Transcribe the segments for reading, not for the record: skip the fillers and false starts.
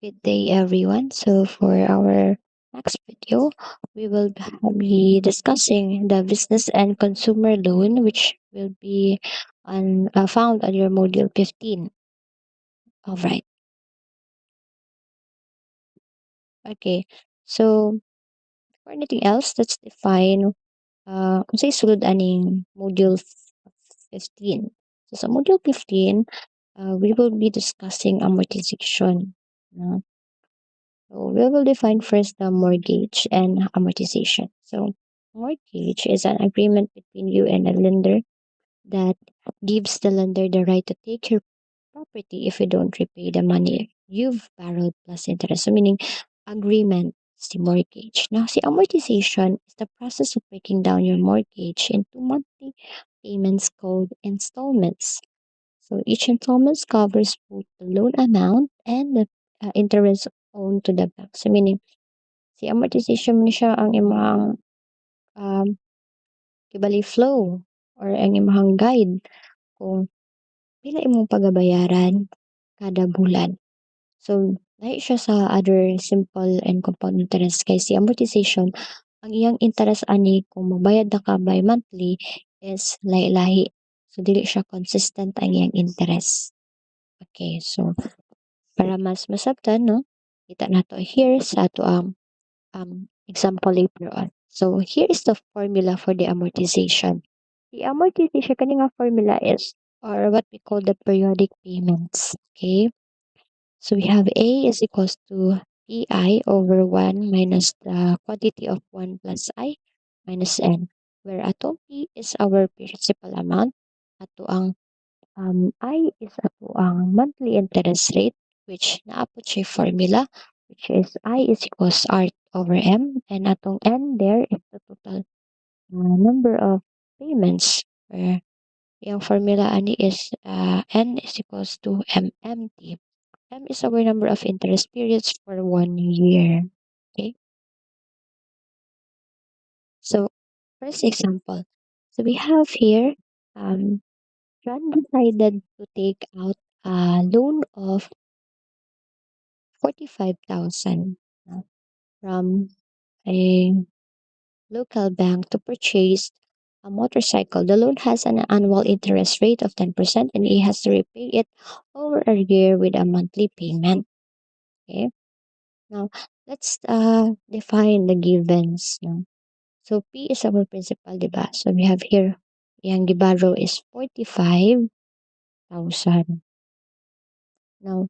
Good day, everyone. So, for our next video, we will be discussing the business and consumer loan, which will be found on your module 15. All right. Okay. So, for anything else, let's define kung sa isulod aning module 15. So, sa module 15, we will be discussing amortization. No? So we will define first the mortgage and amortization. So mortgage is an agreement between you and a lender that gives the lender the right to take your property if you don't repay the money you've borrowed plus interest. So meaning agreement is the mortgage. Now see amortization is the process of breaking down your mortgage into monthly payments called installments. So each installment covers both the loan amount and the interest owed to the bank. So meaning si amortization mo ni siya ang imong um, kibali flow or ang imong guide kung pila imong pagabayaran kada bulan. So, lahi siya sa other simple and compound interest kay si amortization, ang iyang interest ani kung magbayad na ka by monthly is lahi-lahi. So, dili siya consistent ang iyang interest. Okay, so para mas masabtan, no? Kita nato here sa ato ang example later on. So here is the formula for the amortization. The amortization kaning nga formula is or what we call the periodic payments. Okay. So we have A is equals to PI over 1 minus the quantity of 1 plus I minus N. Where ato P is our principal amount. Ato ang I is ato ang monthly interest rate which naapot siya formula which is I is equals R over M and atong N there is the total number of payments where yung formula ani is N is equals to MMT. M is our number of interest periods for 1 year. Okay, so first example. So we have here John decided to take out a loan of 45,000 from a local bank to purchase a motorcycle. The loan has an annual interest rate of 10% and he has to repay it over a year with a monthly payment. Okay. Now, let's define the givens. No? So, P is our principal, diba? So, we have here, yung gibaro is 45,000. Now,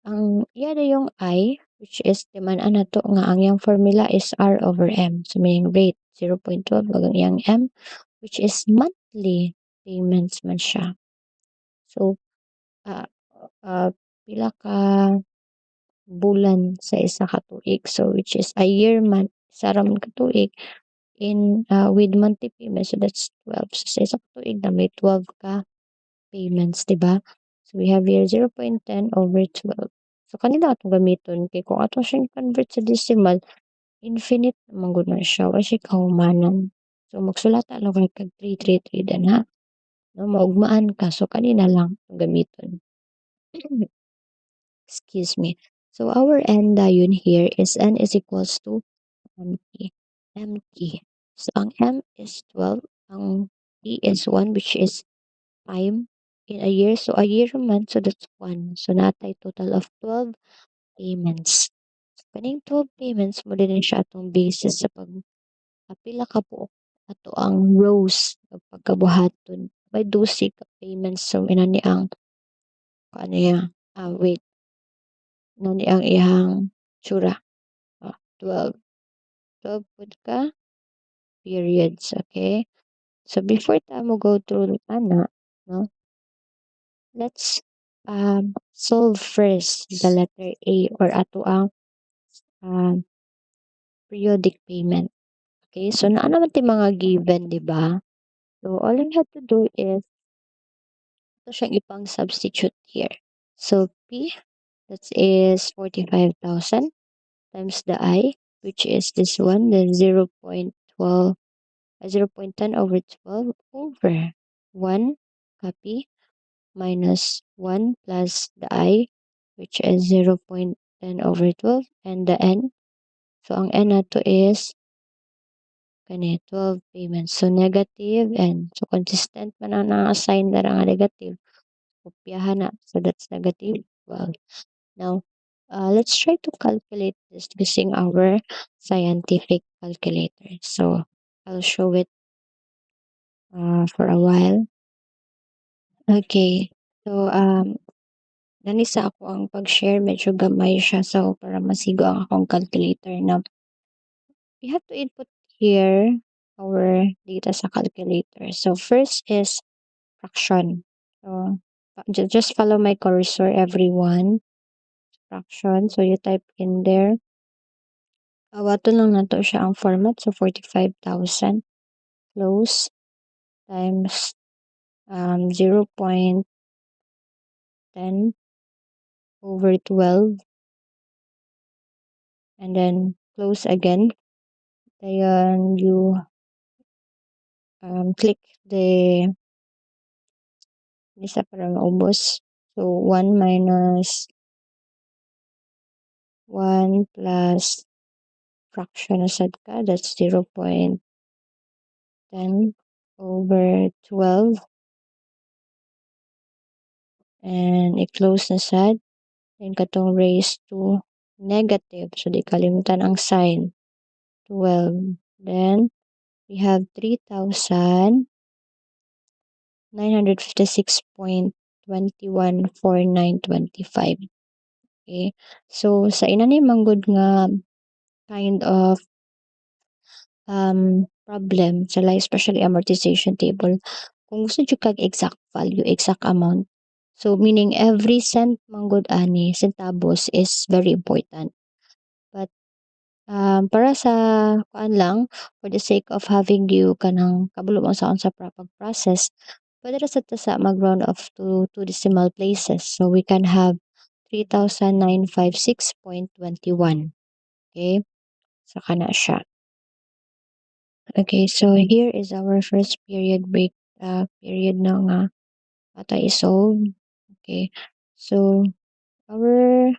ang yada yung I, which is timan na to nga ang yung formula is R over M. So, meaning rate 0.12 wag ang iyang M, which is monthly payments man siya. So, ah, pila ka bulan sa isa ka tuig. So, which is a year man, isa ra man ka tuig in with monthly payments. So, that's 12. So, sa isa ka tuig na may 12 ka payments, di ba? So, we have here 0.10 over 12. So, kanila atong gamiton kay kung ato siyang convert sa decimal, infinite naman gud na siya. Wa siya kahumanan. So, magsulata lang kag 333 na. No, maugmaan ka. So, kanina lang ang gamiton. Excuse me. So, our N dayon here is N is equals to MT. MT. So, ang M is 12. Ang T is 1 which is time in a year. So, a year man. So, that's 1. So, natay total of 12 payments. So, kaning 12 payments mo din siya atong basis sa pila ka po ato ang rows o pagkabuhaton. May 12 ka payments. So, inani ang ano yan? Wait. Inani ang iyang tsura. 12. 12 pud ka periods. Okay? So, before mo go through ana, no? Let's solve first the letter A or ato ang um, periodic payment. Okay, so naa naman ti mga given, di ba? So all you have to do is ito siyang ipang substitute here. So P, that is 45,000 times the I, which is this one, the 0.12, 0.10 over 12 over 1 copy minus 1 plus the I, which is 0.10 10 over 12 and the n. So ang n nato is kani 12 payments. So negative n. So consistent man ang na-assign na nga negative. Kopyahan na. So that's negative 12. Now, let's try to calculate this using our scientific calculator. So I'll show it for a while. Okay. So, nani sa ako ang pag-share medyo gamay siya. So, para masigo ang akong calculator na we have to input here our data sa calculator. So, first is fraction. So, just follow my cursor, everyone. Fraction. So, you type in there. Awato lang na to siya ang format. So, 45,000 close times 0.10 over 12 and then close again. Then you click the isa para maubos. So, 1 minus 1 plus fraction na sad ka. That's 0.10 over 12. And i-close na sad. Then katong raise to negative. So, di kalimutan ang sign. 12. Then, we have 3,956.214925. Okay. So, sa inani manggod nga kind of problem sa life, especially amortization table, kung gusto jud kag exact value, exact amount, so meaning every cent manggod ani, centavos is very important. But para sa kuan lang, for the sake of having you kanang kabalo mo sa proper process, pwede ra sad ta sa mag-round off to two decimal places. So we can have 3,956.21. Okay? So kana siya. Okay, so here is our first period period na nga ata isolve. Okay, so our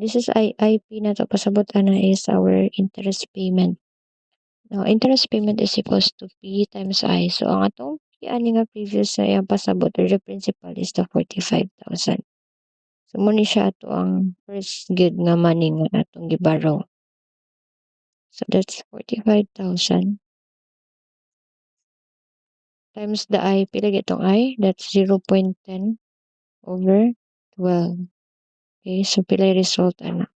this is IP na to pasabot na is our interest payment. Now, interest payment is equals to P times I. So, ang atong ani nga previous na yung pasabot or the principal is the 45,000. So, muna siya ato ang first good nga money nga atong giborrow. So, that's 45,000 times the I. Pila itong I? That's 0.10 over 12. Okay, so pila yung result ana.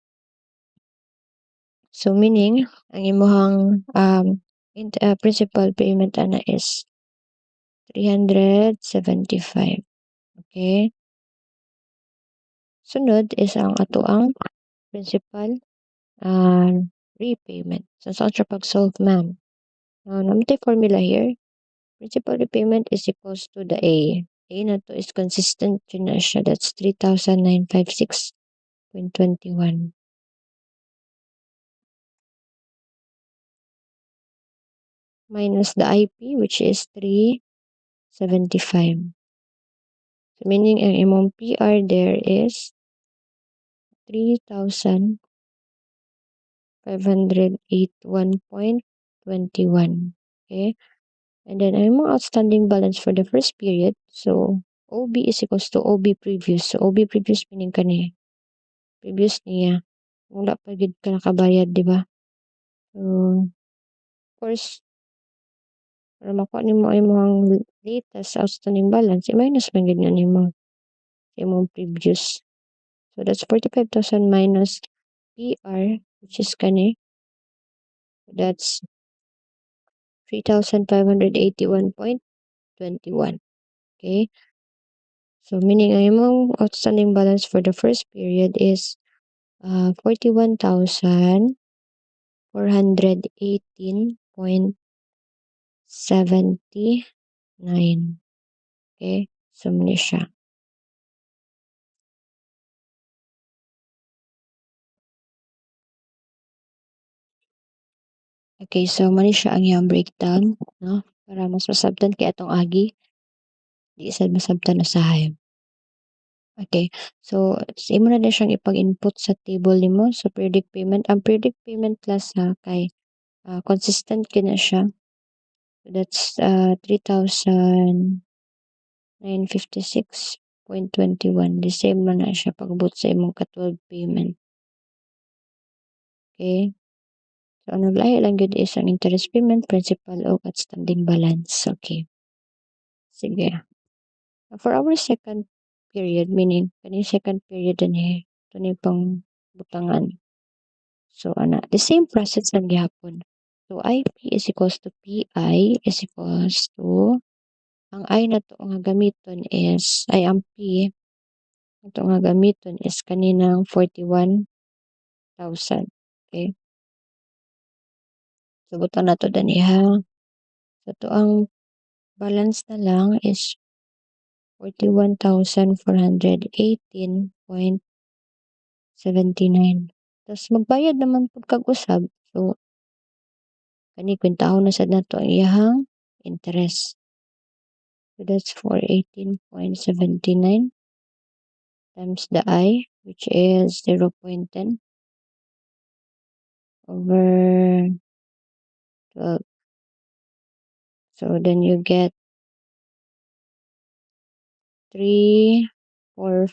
So, meaning, ang imuhang principal payment ana is 375. Okay? Sunod is ang ato ang principal repayment. So, saan siya pag-solve, ma'am? Naman tayo formula here. Principal repayment is equals to the A. A na to is consistent yun na siya. That's 3,956.21. Minus the IP, which is 375. So, meaning ang imong PR there is 3,581.21. Okay? And then, ang imong outstanding balance for the first period. So, OB is equals to OB previous. So, OB previous meaning kani previous niya. Wala pa gid ka nakabayad, di ba? So, of course, para makuha nimo ang imong latest outstanding balance, i-minus man gid na nimo imong previous. So, that's 45,000 minus PR, which is kani. That's 3,581.21. Okay? So, meaning ang imong outstanding balance for the first period is 41,418.79. Okay? So, muna siya. Okay, so muna siya ang iyang breakdown, no? Para mas masabtan kay atong agi. Di sad masabtan usahay. Okay. So, imo na din siyang ipag-input sa table nimo sa periodic payment. Ang periodic payment class ha kay consistent gyud na siya. So that's 3,956.21. The same man na siya pag-abot sa imong ka-12 payment. Okay? So, ang naglahi lang gyud is ang interest payment, principal o outstanding balance. Okay. Sige. For our second period, meaning kaning second period dinhi, ito ni pang butangan. So, the same process lang gihapon. So, IP is equals to PI is equals to, ang I na to nga gamiton is, ay ang P, ito nga gamiton is kaninang 41,000. Okay? So, butang na to daniha. So, to ang balance na lang is 41,418.79. Tapos magbayad naman pud kag usab. So kani kwentahon na sad nato ang iyahang interest. So that's 418.79 times the I, which is 0.10 over 12. So then you get 345.156 or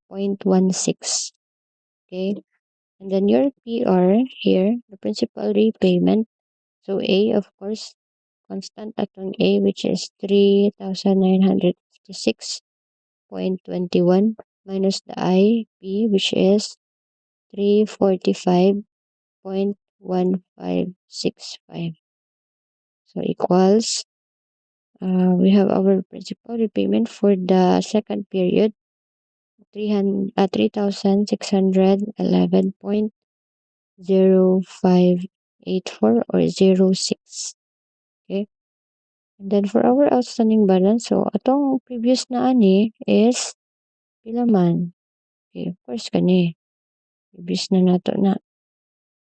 1.16. Okay. And then your PR here, the principal repayment. So A, of course, constant atong A, which is 3,956.21 minus the I, P, which is 345.1565. So equals, we have our principal repayment for the second period, 3,611.0584 or 06. Okay. And then for our outstanding balance, so atong previous na ani is pila man? Okay, of course kani. Previous na nato na.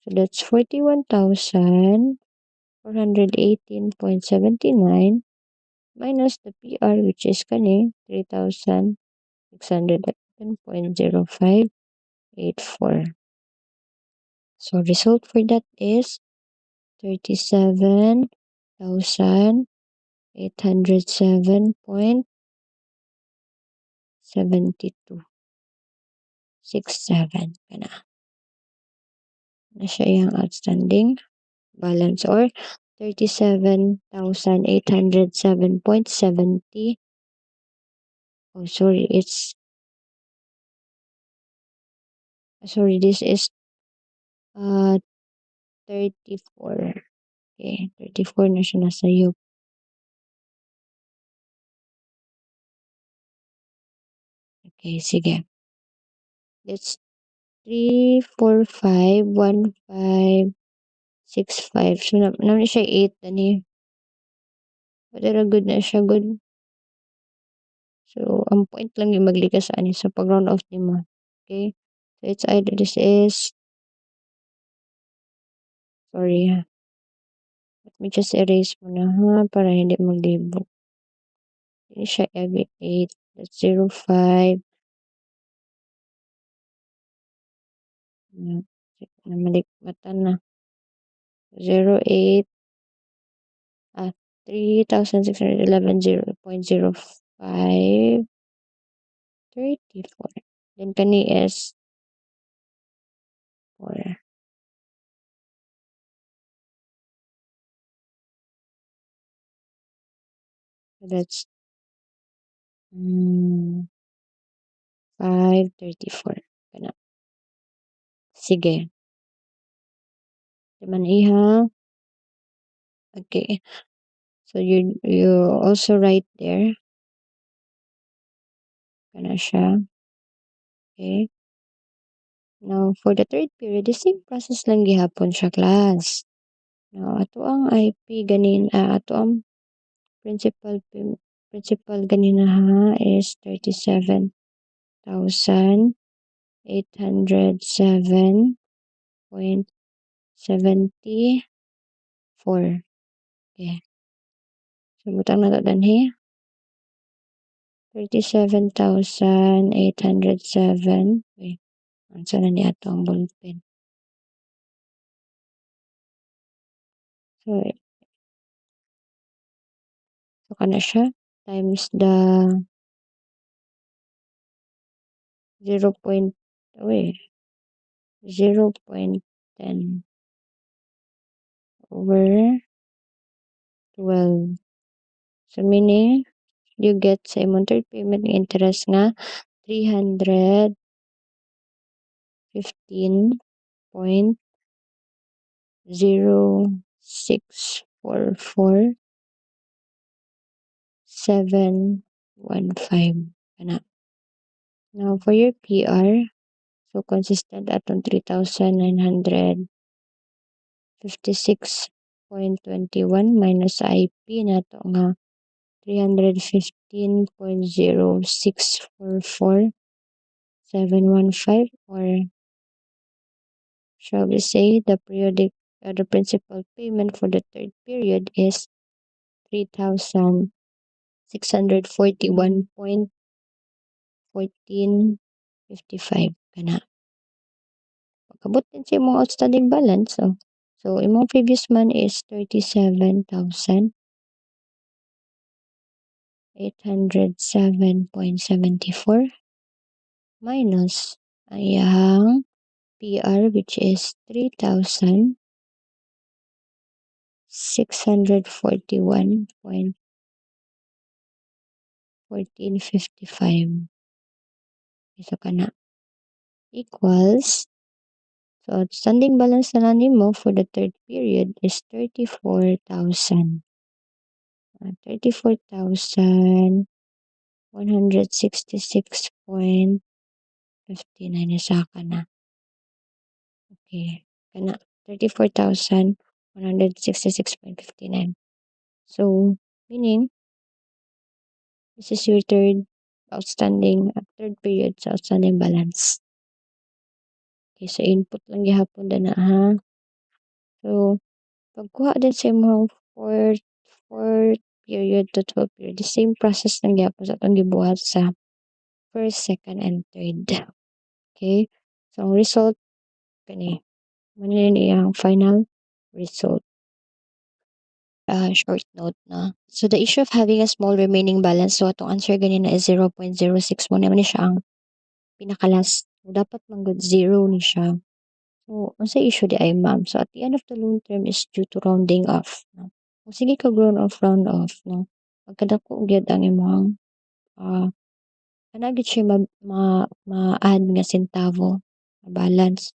So that's 41,418.79 minus the PR, which is kani 3,611.0584. So result for that is 37,807.7267 kana na siya yung outstanding balance or 37,807.70. Oh, sorry, this is 34. Okay, 34 na siya nasa iyo. Okay, sige. That's 3451565. So, naman siya 8 ani. But good na siya, good. So, ang point lang yung maglikas sa ani sa pag-round off nimo. Okay? So, it's either this is, sorry ha. Let me just erase muna ha para hindi maglibog. Hindi siya every 8. That's 05. Namalikmatan na. 08. 3,611.0534. Then kani is 4. So that's 534. Kana. Sige. Diman iha. Okay. So you also write there. Kana siya. Okay. Now, for the third period, the same process lang gihapon siya, class. Now, ato ang IP ganin, ato ang principal ganina ha is 37,807.70 4. Okay. So, butang na to danhi. 37,807. Wait, unsa na ni ato ang ballpen? So, kana siya times the 0. Uy, 0.10 over 12. So, meaning, you get sa imong third payment ng interest nga 315.0644715. Kana. Now, for your PR, so consistent atong 3,956.21 minus sa IP nato nga 315.0644715, or shall we say the principal payment for the third period is 3,641.1455 kana. Pagkabot din sa imong outstanding balance, so imong previous month is 37,807.74 minus ang iyahang PR, which is 3,641.1455. So kana equals, so outstanding balance na lang nimo for the third period is 34,000. 34,166.59 isa ka na. Okay. Kana 34,166.59. So, meaning, this is your third period sa outstanding balance. Okay, so input lang gihapon na ha. So, pagkuha din sa imong fourth period to 12 period, the same process lang gihapon sa atong gibuhat sa first, second, and third. Okay? So, ang result, kani, manin iyang final result. Short note na. So, the issue of having a small remaining balance, so atong answer ganina is 0.06 mo naman ni siya ang pinakalas. So, dapat manggod 0 ni siya. So, ang sa issue di ay ma'am. So, at the end of the loan term is due to rounding off. No? Kung sige ka round off, no? Pagkadako gyud ang imong kanagit siya ma-add nga sentavo, na balance.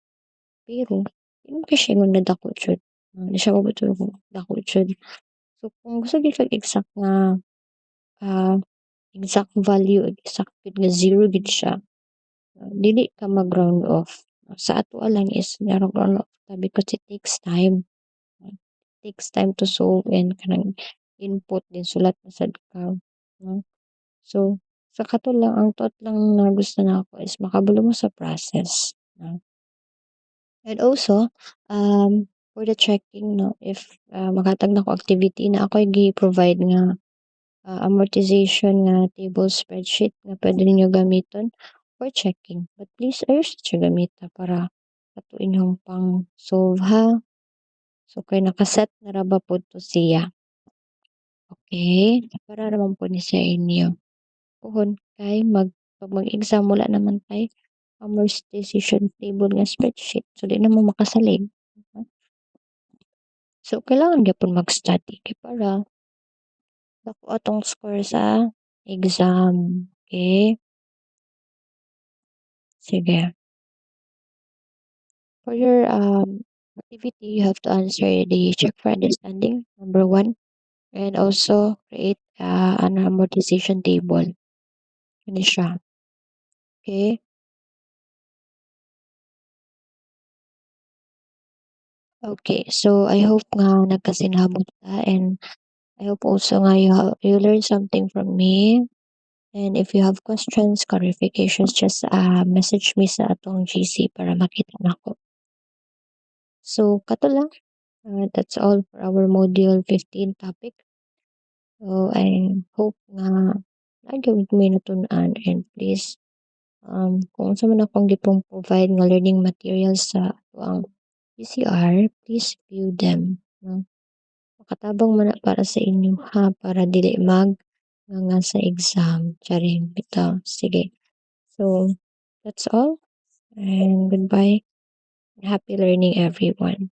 Pero, di mo siya ingon nga dako jud. Di siya mabuto kung dako jud. So, kung gusto gyud kag ah, exact value, exact gid nga 0 gid siya, dili ka mag-round off. Sa ato lang is round off ta because it takes time. It takes time to solve and kanang input din sulat na sad ka. No? So, sa kato lang, ang thought lang na gusto nako is makabalo mo sa process. No? And also, for the checking, no, if makatag na ko activity na ako gi-provide nga amortization nga table spreadsheet nga pwede ninyo gamiton for checking. But please, ayos siya gamita para ato inyong pang solve ha. So, kay nakaset na ra ba po to siya. Okay? Para naman po ni sa inyo. Puhon kay pag mag-exam wala naman tay amortization table nga spreadsheet. So, di na mo makasalig. So, kailangan gyapon mag-study kay para dako atong score sa exam. Okay? Sige. For your activity, you have to answer the check for understanding, number 1, and also create an amortization table. Yun siya. Okay? Okay. So, I hope nga nagkasinabot ka, and I hope also nga you learn something from me. And if you have questions, clarifications, just message me sa atong GC para makita nako. So, kato lang. That's all for our module 15 topic. So I hope nga nagawid mo natunan and please kung unsa man akong gipong provide nga learning materials sa ang PCR, please view them. No? Makatabang man na para sa inyo ha, para dili nga sa exam. Charing, bitaw. Sige. So, that's all. And goodbye. Happy learning, everyone.